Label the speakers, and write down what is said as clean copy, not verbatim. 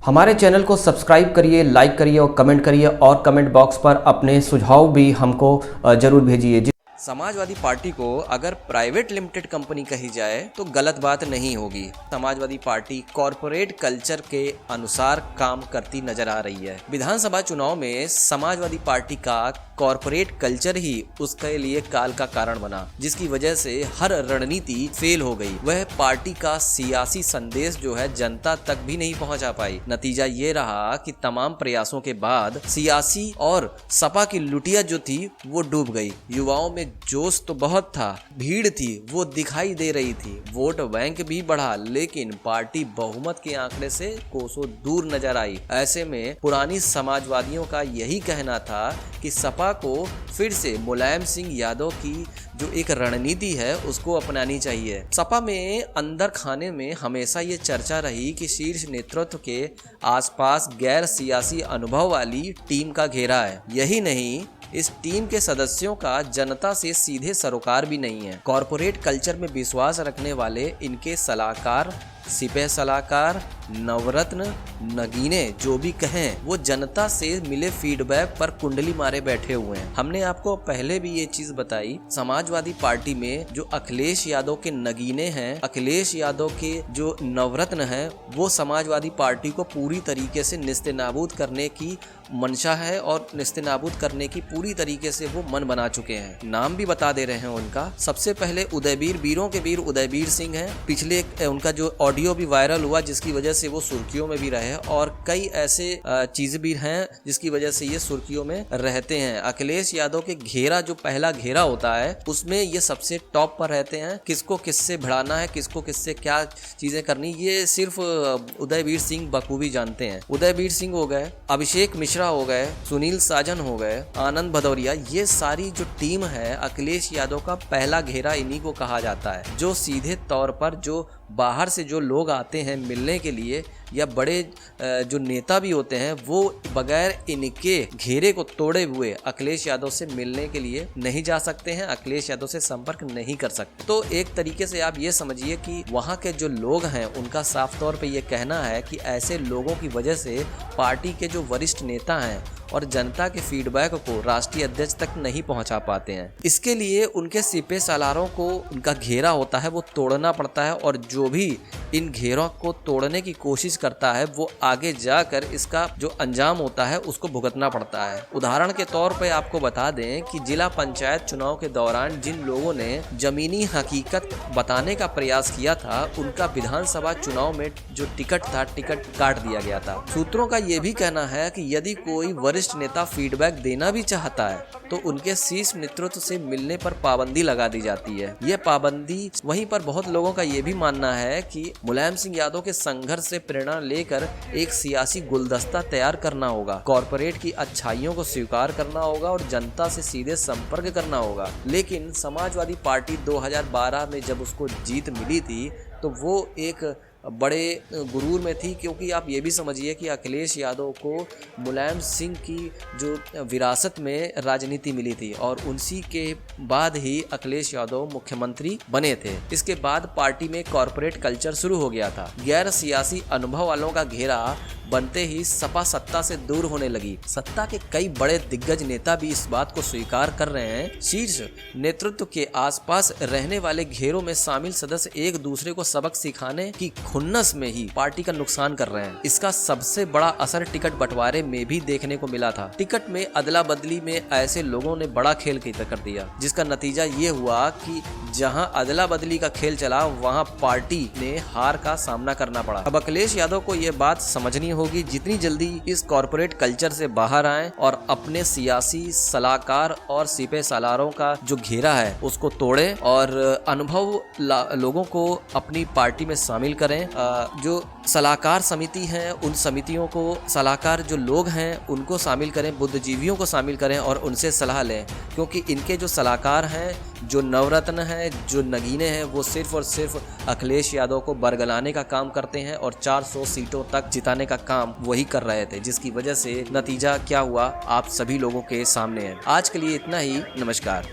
Speaker 1: हमारे चैनल को सब्सक्राइब करिए, लाइक करिए और कमेंट करिए और कमेंट बॉक्स पर अपने सुझाव भी हमको ज़रूर भेजिए।
Speaker 2: समाजवादी पार्टी को अगर प्राइवेट लिमिटेड कंपनी कही जाए तो गलत बात नहीं होगी। समाजवादी पार्टी कॉरपोरेट कल्चर के अनुसार काम करती नजर आ रही है। विधानसभा चुनाव में समाजवादी पार्टी का कॉरपोरेट कल्चर ही उसके लिए काल का कारण बना, जिसकी वजह से हर रणनीति फेल हो गई। वह पार्टी का सियासी संदेश जो है जनता तक भी नहीं पहुंचा पाई। नतीजा ये रहा कि तमाम प्रयासों के बाद सियासी और सपा की लुटिया जो थी वो डूब गई। युवाओं में जोश तो बहुत था, भीड़ थी वो दिखाई दे रही थी, वोट बैंक भी बढ़ा, लेकिन पार्टी बहुमत के आंकड़े से कोसों दूर नजर आई। ऐसे में पुरानी समाजवादियों का यही कहना था कि सपा को फिर से मुलायम सिंह यादव की जो एक रणनीति है उसको अपनानी चाहिए। सपा में अंदर खाने में हमेशा ये चर्चा रही कि शीर्ष नेतृत्व के आसपास गैर सियासी अनुभव वाली टीम का घेरा है। यही नहीं, इस टीम के सदस्यों का जनता से सीधे सरोकार भी नहीं है। कॉरपोरेट कल्चर में विश्वास रखने वाले इनके सलाहकार, सिपह सलाहकार, नवरत्न, नगीने जो भी कहें, वो जनता से मिले फीडबैक पर कुंडली मारे बैठे हुए हैं। हमने आपको पहले भी ये चीज बताई, समाजवादी पार्टी में जो अखिलेश यादव के नगीने हैं, अखिलेश यादव के जो नवरत्न हैं, वो समाजवादी पार्टी को पूरी तरीके से निस्तेनाबूद करने की मंशा है और निस्तेनाबूद करने की पूरी तरीके से वो मन बना चुके हैं। नाम भी बता दे रहे हैं उनका। सबसे पहले उदयवीर, वीरों के वीर उदयवीर सिंह हैं। पिछले उनका जो ऑडियो भी वायरल हुआ जिसकी वजह से वो सुर्खियों में भी रहे, और कई ऐसे चीज भी हैं जिसकी वजह से ये सुर्खियों में रहते हैं। अखिलेश यादव के घेरा जो पहला घेरा होता है उसमें ये सबसे टॉप पर रहते हैं। किसको किससे भिड़ाना है, किसको किससे क्या चीजें करनी, ये सिर्फ उदयवीर सिंह बखूबी जानते हैं। उदयवीर सिंह हो गए, अभिषेक मिश्रा हो गए, सुनील साजन हो गए, आनंद भदौरिया, ये सारी जो टीम है अखिलेश यादव का पहला घेरा इन्हीं को कहा जाता है। जो सीधे तौर पर जो बाहर से जो लोग आते हैं मिलने के लिए या बड़े जो नेता भी होते हैं वो बगैर इनके घेरे को तोड़े हुए अखिलेश यादव से मिलने के लिए नहीं जा सकते हैं, अखिलेश यादव से संपर्क नहीं कर सकते। तो एक तरीके से आप ये समझिए कि वहाँ के जो लोग हैं उनका साफ तौर पे ये कहना है कि ऐसे लोगों की वजह से पार्टी के जो वरिष्ठ नेता हैं और जनता के फीडबैक को राष्ट्रीय अध्यक्ष तक नहीं पहुंचा पाते हैं। इसके लिए उनके सिपह सालारों को उनका घेरा होता है वो तोड़ना पड़ता है, और जो भी इन घेरों को तोड़ने की कोशिश करता है वो आगे जाकर इसका जो अंजाम होता है उसको भुगतना पड़ता है। उदाहरण के तौर पर आपको बता दें कि जिला पंचायत चुनाव के दौरान जिन लोगों ने जमीनी हकीकत बताने का प्रयास किया था उनका विधानसभा चुनाव में जो टिकट था, टिकट काट दिया गया था। सूत्रों का ये भी कहना है कि यदि कोई वरिष्ठ नेता फीडबैक देना भी चाहता है तो उनके शीर्ष नेतृत्व से मिलने पर पाबंदी लगा दी जाती है। ये पाबंदी, वहीं पर बहुत लोगों का ये भी मानना है कि मुलायम सिंह यादव के संघर्ष से प्रेरणा लेकर एक सियासी गुलदस्ता तैयार करना होगा, कॉरपोरेट की अच्छाइयों को स्वीकार करना होगा और जनता से सीधे संपर्क करना होगा। लेकिन समाजवादी पार्टी 2012 में जब उसको जीत मिली थी तो वो एक बड़े गुरूर में थी, क्योंकि आप ये भी समझिए कि अखिलेश यादव को मुलायम सिंह की जो विरासत में राजनीति मिली थी और उसी के बाद ही अखिलेश यादव मुख्यमंत्री बने थे। इसके बाद पार्टी में कॉरपोरेट कल्चर शुरू हो गया था। गैर सियासी अनुभव वालों का घेरा बनते ही सपा सत्ता से दूर होने लगी। सत्ता के कई बड़े दिग्गज नेता भी इस बात को स्वीकार कर रहे हैं। शीर्ष नेतृत्व के आसपास रहने वाले घेरों में शामिल सदस्य एक दूसरे को सबक सिखाने की खुन्नस में ही पार्टी का नुकसान कर रहे हैं। इसका सबसे बड़ा असर टिकट बंटवारे में भी देखने को मिला था। टिकट में अदला बदली में ऐसे लोगों ने बड़ा खेल कर दिया, जिसका नतीजा ये हुआ कि जहां अदला बदली का खेल चला वहां पार्टी ने हार का सामना करना पड़ा। अब अखिलेश यादव को यह बात समझनी होगी, जितनी जल्दी इस कॉरपोरेट कल्चर से बाहर आए और अपने सियासी सलाहकार और सिपह सालारों का जो घेरा है उसको तोड़े और अनुभव लोगों को अपनी पार्टी में शामिल करें। जो सलाहकार समिति है उन समितियों को, सलाहकार जो लोग हैं उनको शामिल करें, बुद्धिजीवियों को शामिल करें और उनसे सलाह लें, क्योंकि इनके जो सलाहकार हैं, जो नवरत्न हैं, जो नगीने हैं, वो सिर्फ और सिर्फ अखिलेश यादव को बरगलाने का काम करते हैं और 400 सीटों तक जिताने का काम वही कर रहे थे, जिसकी वजह से नतीजा क्या हुआ आप सभी लोगों के सामने है। आज के लिए इतना ही, नमस्कार।